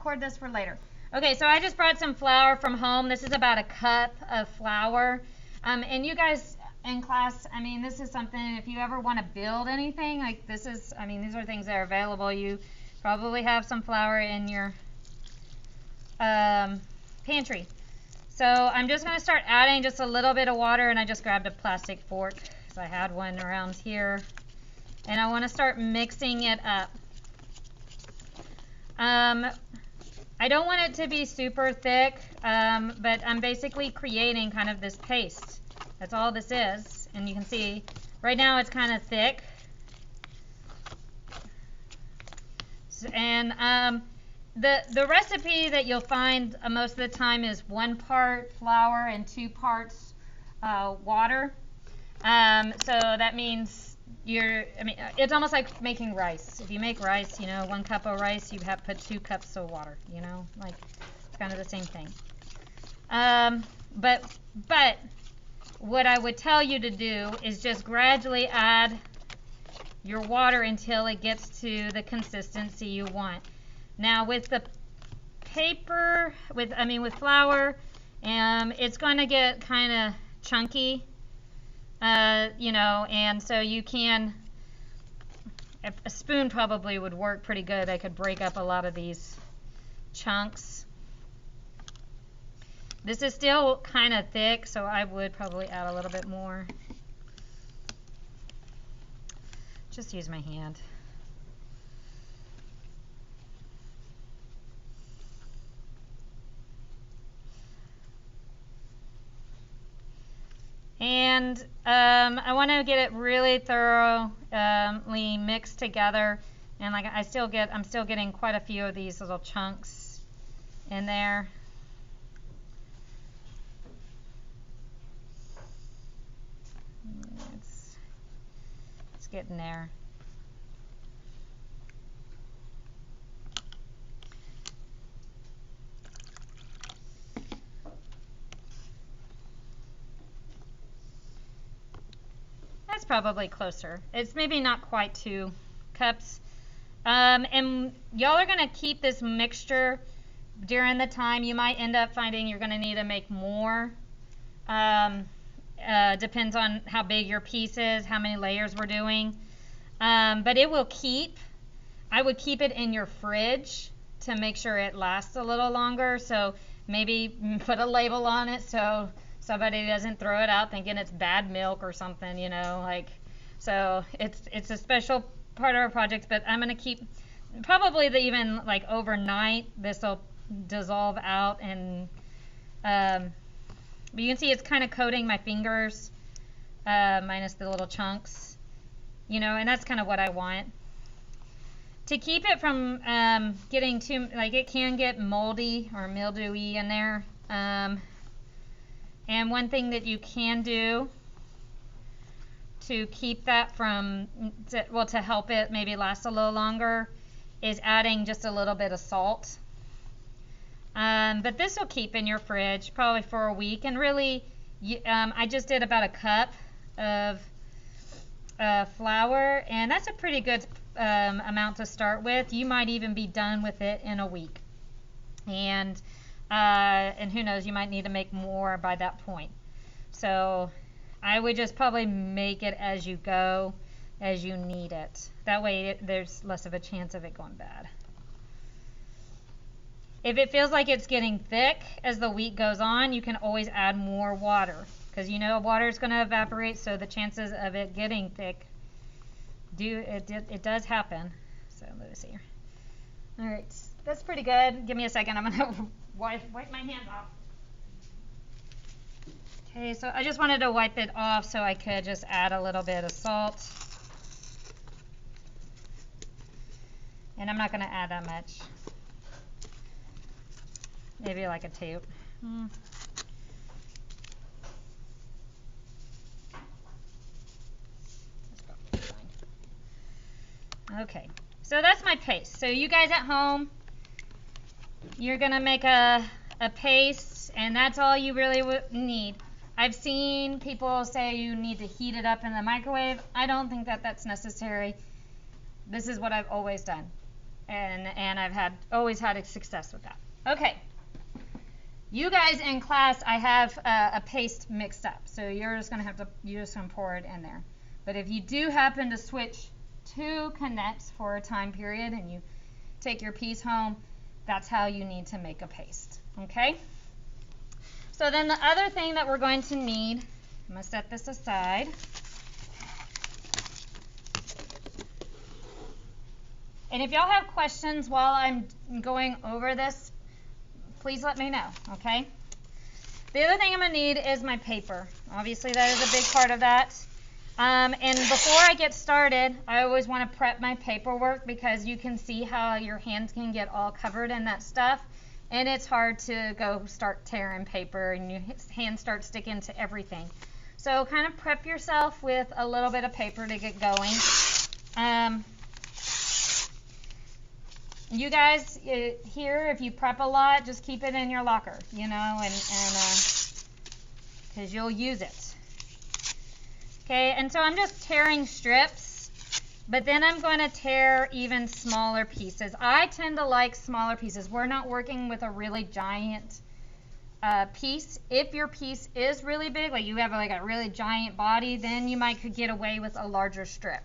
record this for later. Okay, so I just brought some flour from home. This is about a cup of flour. And you guys in class, I mean, this is something, if you ever want to build anything, like this is, I mean, these are things that are available. You probably have some flour in your pantry. So I'm just going to start adding just a little bit of water, and I just grabbed a plastic fork because I had one around here. And I want to start mixing it up. I don't want it to be super thick, but I'm basically creating kind of this paste. That's all this is. And you can see right now it's kind of thick. And the recipe that you'll find most of the time is 1 part flour and 2 parts water. So that means it's almost like making rice. If you make rice, 1 cup of rice, you have to put 2 cups of water, like it's kind of the same thing. But what I would tell you to do is just gradually add your water until it gets to the consistency you want. Now with the paper, with flour, it's going to get kind of chunky, and so you can, a spoon probably would work pretty good. I could break up a lot of these chunks. This is still kind of thick, so I would probably add a little bit more. Just use my hand. And I want to get it really thoroughly mixed together. And like I'm still getting quite a few of these little chunks in there. It's getting there. That's probably closer. It's maybe not quite 2 cups. And y'all are going to keep this mixture during the time. You might end up finding you're going to need to make more. Depends on how big your piece is, how many layers we're doing. But it will keep. I would keep it in your fridge to make sure it lasts a little longer. So maybe put a label on it so somebody doesn't throw it out thinking it's bad milk or something, so it's a special part of our project, but I'm going to keep probably even like overnight. This will dissolve out, and but you can see it's kind of coating my fingers, minus the little chunks, and that's kind of what I want. To keep it from getting too, like, it can get moldy or mildewy in there. And one thing that you can do to keep that from, to help it maybe last a little longer, is adding just a little bit of salt. But this will keep in your fridge probably for a week. And really, I just did about a cup of flour, and that's a pretty good amount to start with. You might even be done with it in a week. And who knows, you might need to make more by that point. So I would just probably make it as you go, as you need it. That way there's less of a chance of it going bad. If it feels like it's getting thick as the week goes on, you can always add more water, because water is going to evaporate, so the chances of it getting thick it does happen. So let me see here. All right, that's pretty good. Give me a second. I'm going to wipe my hands off. Okay, so I just wanted to wipe it off so I could just add a little bit of salt. And I'm not going to add that much. Maybe like a 2. Okay, so that's my paste. So you guys at home, you're going to make a paste, and that's all you really need. I've seen people say you need to heat it up in the microwave. I don't think that that's necessary. This is what I've always done. and I've always had success with that. Okay. You guys in class, I have a paste mixed up, so you're just gonna pour it in there. But if you do happen to switch to Connect for a time period and you take your piece home, that's how you need to make a paste. Okay? So then the other thing that we're going to need, I'm gonna set this aside. And if y'all have questions while I'm going over this, please let me know, okay? The other thing I'm going to need is my paper. Obviously, that is a big part of that. And before I get started, I always want to prep my paperwork because you can see how your hands can get all covered in that stuff. And it's hard to go start tearing paper and your hands start sticking to everything. So kind of prep yourself with a little bit of paper to get going. You guys here, if you prep a lot, just keep it in your locker, you know, and because you'll use it. Okay, and so I'm just tearing strips, but then I'm going to tear even smaller pieces. I tend to like smaller pieces. We're not working with a really giant piece. If your piece is really big, like you have like a really giant body, then you might could get away with a larger strip.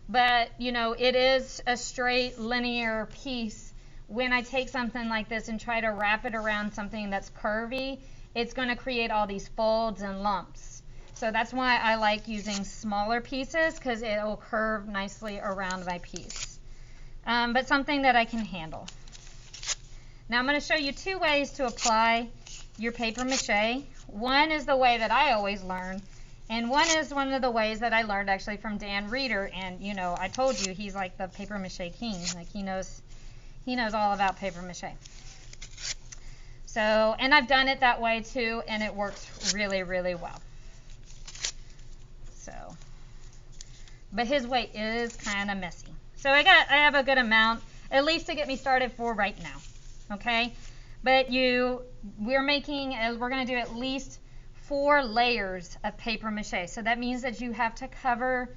But, you know, it is a straight linear piece. When I take something like this and try to wrap it around something that's curvy, it's going to create all these folds and lumps. So that's why I like using smaller pieces, because it will curve nicely around my piece. But something that I can handle. Now I'm going to show you two ways to apply your paper mache. One is the way that I always learn. And one is one of the ways that I learned actually from Dan Reeder, and you know, I told you he's like the paper mache king. Like he knows all about paper mache. So, and I've done it that way too, and it works really, really well. So, but his way is kind of messy. So I have a good amount, at least to get me started for right now. Okay, but we're going to do at least 4 layers of paper mache. So that means that you have to cover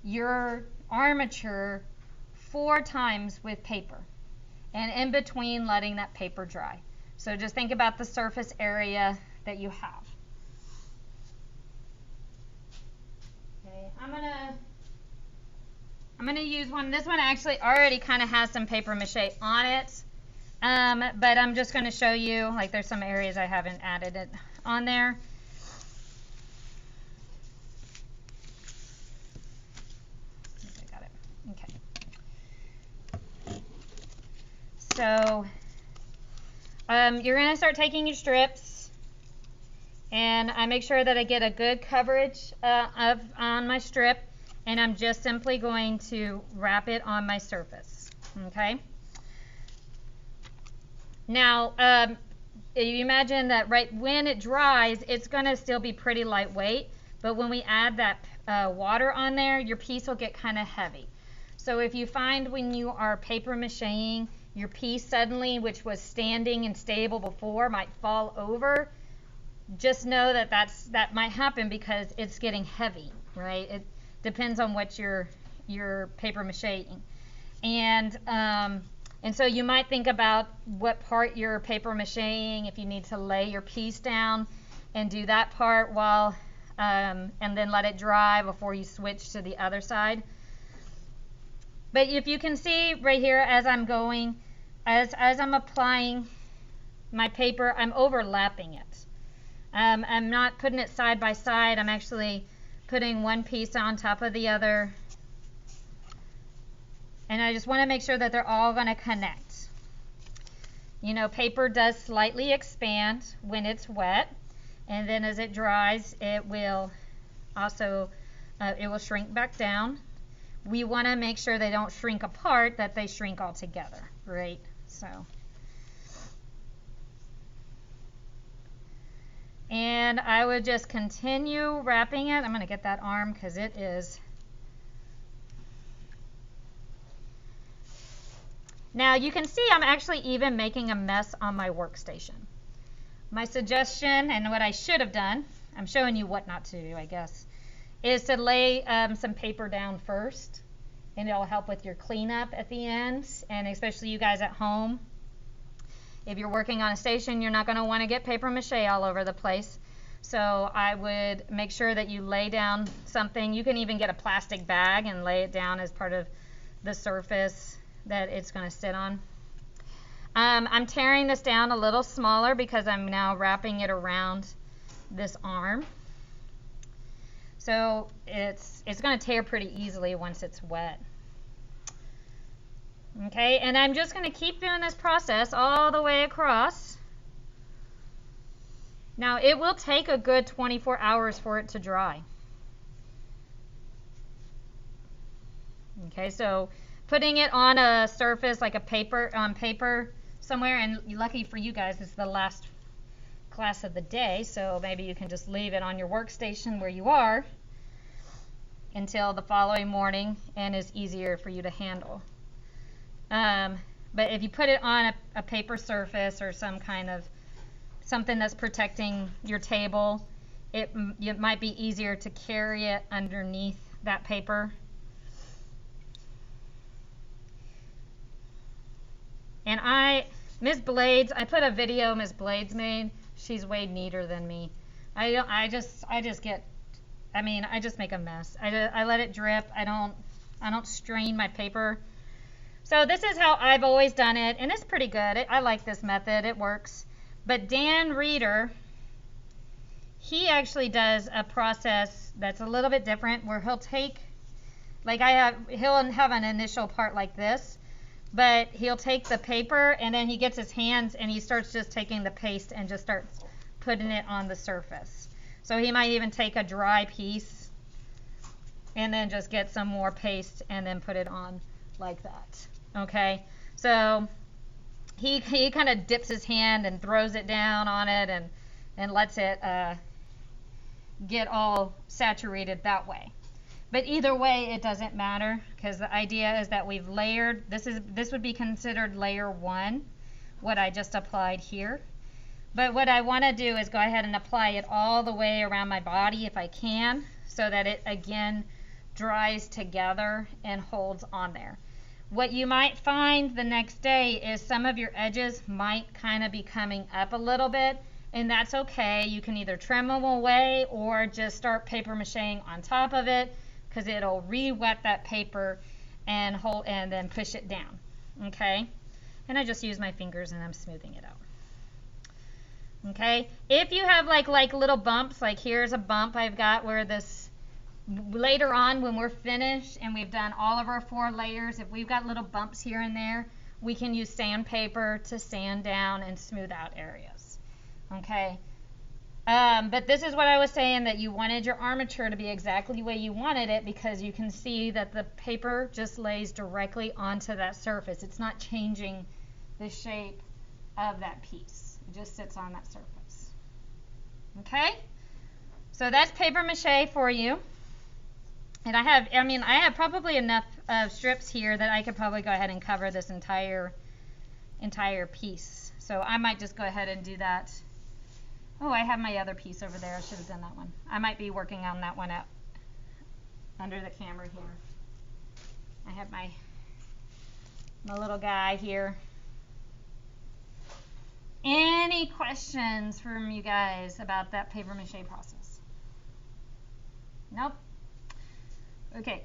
your armature 4 times with paper, and in between letting that paper dry. So just think about the surface area that you have. Okay, I'm gonna use one. This one actually already kind of has some paper mache on it, but I'm just going to show you, like there's some areas I haven't added it on there. So you're going to start taking your strips, and I make sure that I get a good coverage on my strip, and I'm just simply going to wrap it on my surface. Okay. Now you imagine that right when it dries, it's going to still be pretty lightweight, but when we add that water on there, your piece will get kind of heavy. So if you find when you are paper macheing, your piece suddenly, which was standing and stable before, might fall over, just know that that might happen because it's getting heavy, right? It depends on what you're paper macheing. And so you might think about what part you're paper macheing, if you need to lay your piece down and do that part while and then let it dry before you switch to the other side. But if you can see right here, as I'm going, as I'm applying my paper, I'm overlapping it. I'm not putting it side by side. I'm actually putting one piece on top of the other. And I just want to make sure that they're all going to connect. You know, paper does slightly expand when it's wet. And then as it dries, it will also, it will shrink back down. We want to make sure they don't shrink apart, that they shrink all together, right? So, and I would just continue wrapping it. I'm going to get that arm because it is. Now you can see I'm actually even making a mess on my workstation. My suggestion, and what I should have done, I'm showing you what not to do, I guess, is to lay some paper down first and it'll help with your cleanup at the end, and especially you guys at home. If you're working on a station, you're not going to want to get paper mache all over the place. So I would make sure that you lay down something. You can even get a plastic bag and lay it down as part of the surface that it's going to sit on. I'm tearing this down a little smaller because I'm now wrapping it around this arm. So it's going to tear pretty easily once it's wet. Okay, and I'm just going to keep doing this process all the way across. Now it will take a good 24 hours for it to dry. Okay, so putting it on a surface like a paper somewhere, and lucky for you guys, it's the last class of the day, so maybe you can just leave it on your workstation where you are until the following morning, and it's easier for you to handle. But if you put it on a paper surface or some kind of something that's protecting your table, it might be easier to carry it underneath that paper. And Miss Blades, I put a video Miss Blades made. She's way neater than me. I just make a mess. I let it drip. I don't strain my paper. So this is how I've always done it, and it's pretty good. I like this method. It works. But Dan Reeder, he actually does a process that's a little bit different, where he'll take, he'll have an initial part like this, but he'll take the paper and then he gets his hands and he starts just taking the paste and just starts putting it on the surface. So he might even take a dry piece and then just get some more paste and then put it on like that. Okay, so he kind of dips his hand and throws it down on it and lets it get all saturated that way. But either way, it doesn't matter, because the idea is that we've layered. This would be considered layer 1, what I just applied here. But what I want to do is go ahead and apply it all the way around my body if I can, so that it again dries together and holds on there. What you might find the next day is some of your edges might kind of be coming up a little bit, and that's okay. You can either trim them away or just start paper macheing on top of it, because it'll re-wet that paper and hold and then push it down. Okay, and I just use my fingers and I'm smoothing it out. Okay, if you have like little bumps, like here's a bump I've got where this, later on when we're finished and we've done all of our 4 layers, if we've got little bumps here and there, we can use sandpaper to sand down and smooth out areas. Okay, but this is what I was saying, that you wanted your armature to be exactly the way you wanted it, because you can see that the paper just lays directly onto that surface. It's not changing the shape of that piece. It just sits on that surface. Okay, so that's paper mache for you. And I have probably enough strips here that I could probably go ahead and cover this entire piece. So I might just go ahead and do that. Oh, I have my other piece over there. I should have done that one. I might be working on that one out under the camera here. I have my little guy here. Any questions from you guys about that paper mache process? Nope. Okay.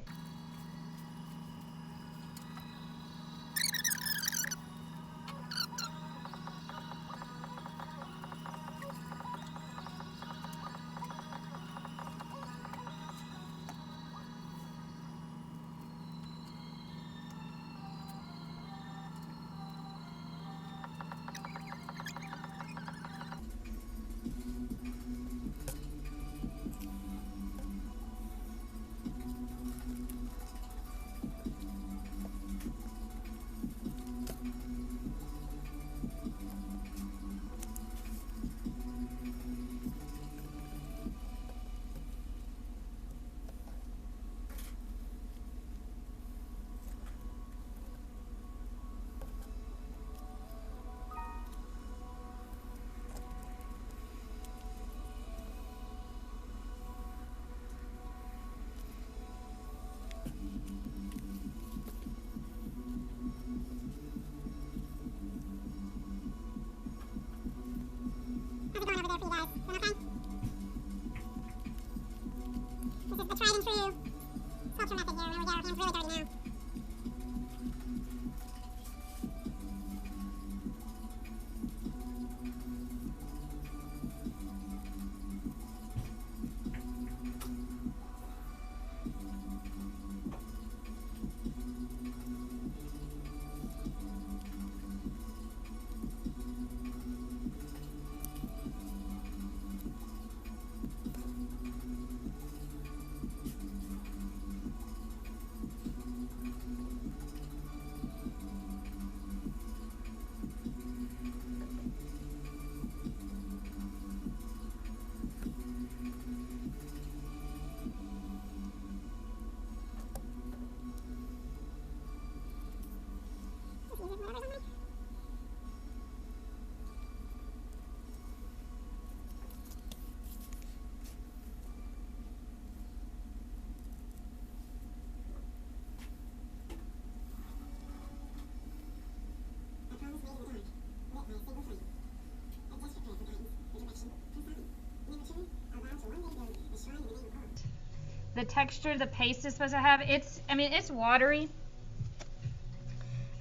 the texture the paste is supposed to have. It's watery.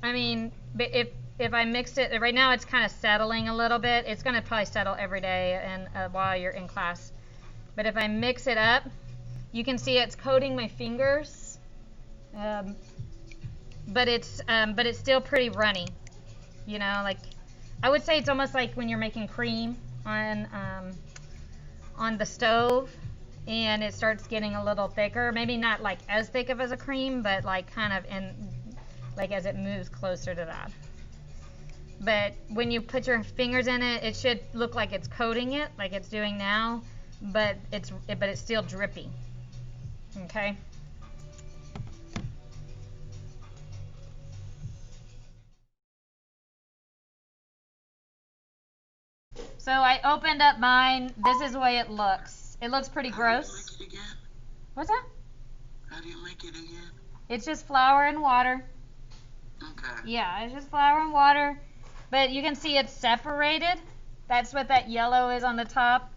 I mean, but if I mixed it, right now it's kind of settling a little bit. It's going to probably settle every day and while you're in class. But if I mix it up, you can see it's coating my fingers. But it's still pretty runny. You know, like I would say it's almost like when you're making cream on the stove and it starts getting a little thicker. Maybe not like as thick as a cream, but like kind of like as it moves closer to that. But when you put your fingers in it, it should look like it's coating it, like it's doing now, but it's still drippy. Okay. So I opened up mine. This is the way it looks. It looks pretty gross. How do you make it again? What's that? How do you make it again? It's just flour and water. Okay. Yeah, it's just flour and water. But you can see it's separated. That's what that yellow is on the top.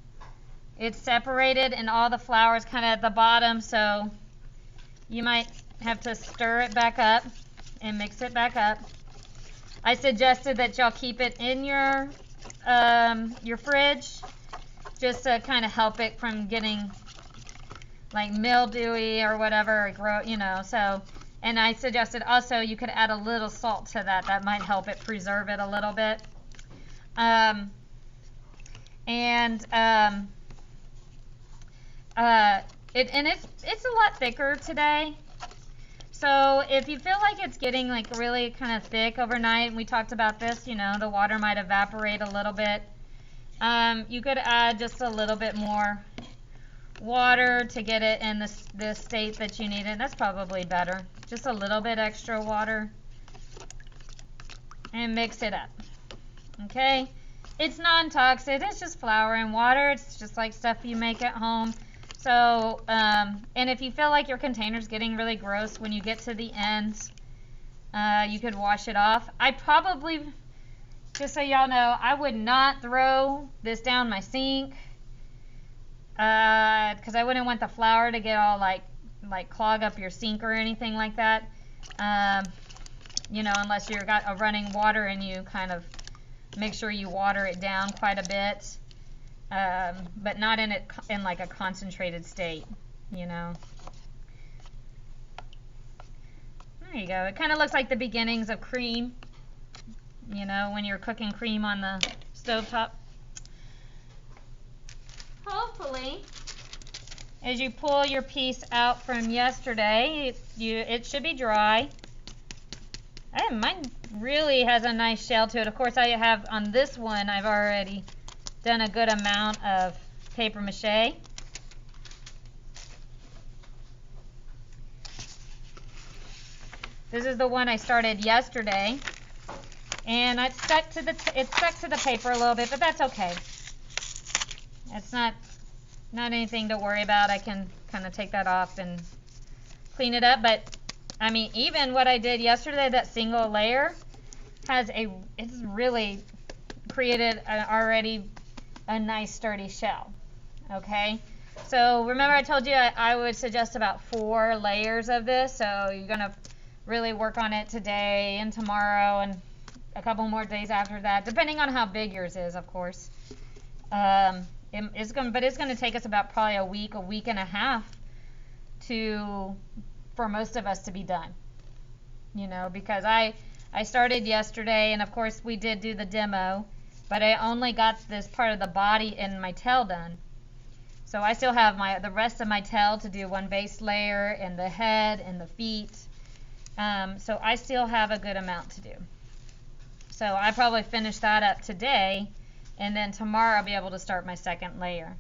It's separated and all the flour is kind of at the bottom, so you might have to stir it back up and mix it back up. I suggested that y'all keep it in your fridge just to kind of help it from getting like mildewy or whatever, or grow, you know. So, and I suggested also you could add a little salt to that. That might help it preserve it a little bit. It's a lot thicker today. So if you feel like it's getting like really kind of thick overnight, and we talked about this, you know, the water might evaporate a little bit. You could add just a little bit more water to get it in the state that you need it. That's probably better. Just a little bit extra water. And mix it up. Okay? It's non-toxic. It's just flour and water. It's just like stuff you make at home. So, and if you feel like your container's getting really gross when you get to the ends, you could wash it off. I probably, just so y'all know, I would not throw this down my sink, because I wouldn't want the flour to get all like clog up your sink or anything like that. You know, unless you've got a running water and you kind of make sure you water it down quite a bit. But not in like a concentrated state, you know. There you go. It kind of looks like the beginnings of cream, you know, when you're cooking cream on the stovetop. Hopefully, as you pull your piece out from yesterday, it should be dry. Mine really has a nice shell to it. Of course, I have on this one, I've already done a good amount of paper mache. This is the one I started yesterday, and it stuck to the paper a little bit, but that's okay. It's not anything to worry about. I can kind of take that off and clean it up. But I mean, even what I did yesterday, that single layer it's really created already a nice sturdy shell. Okay, so remember I told you I would suggest about 4 layers of this, so you're gonna really work on it today and tomorrow and a couple more days after that, depending on how big yours is, of course. It's gonna take us about probably a week and a half for most of us to be done, you know, because I started yesterday, and of course we did do the demo, but I only got this part of the body and my tail done. So I still have the rest of my tail to do one base layer, and the head and the feet. So I still have a good amount to do. So I probably finish that up today, and then tomorrow I'll be able to start my second layer.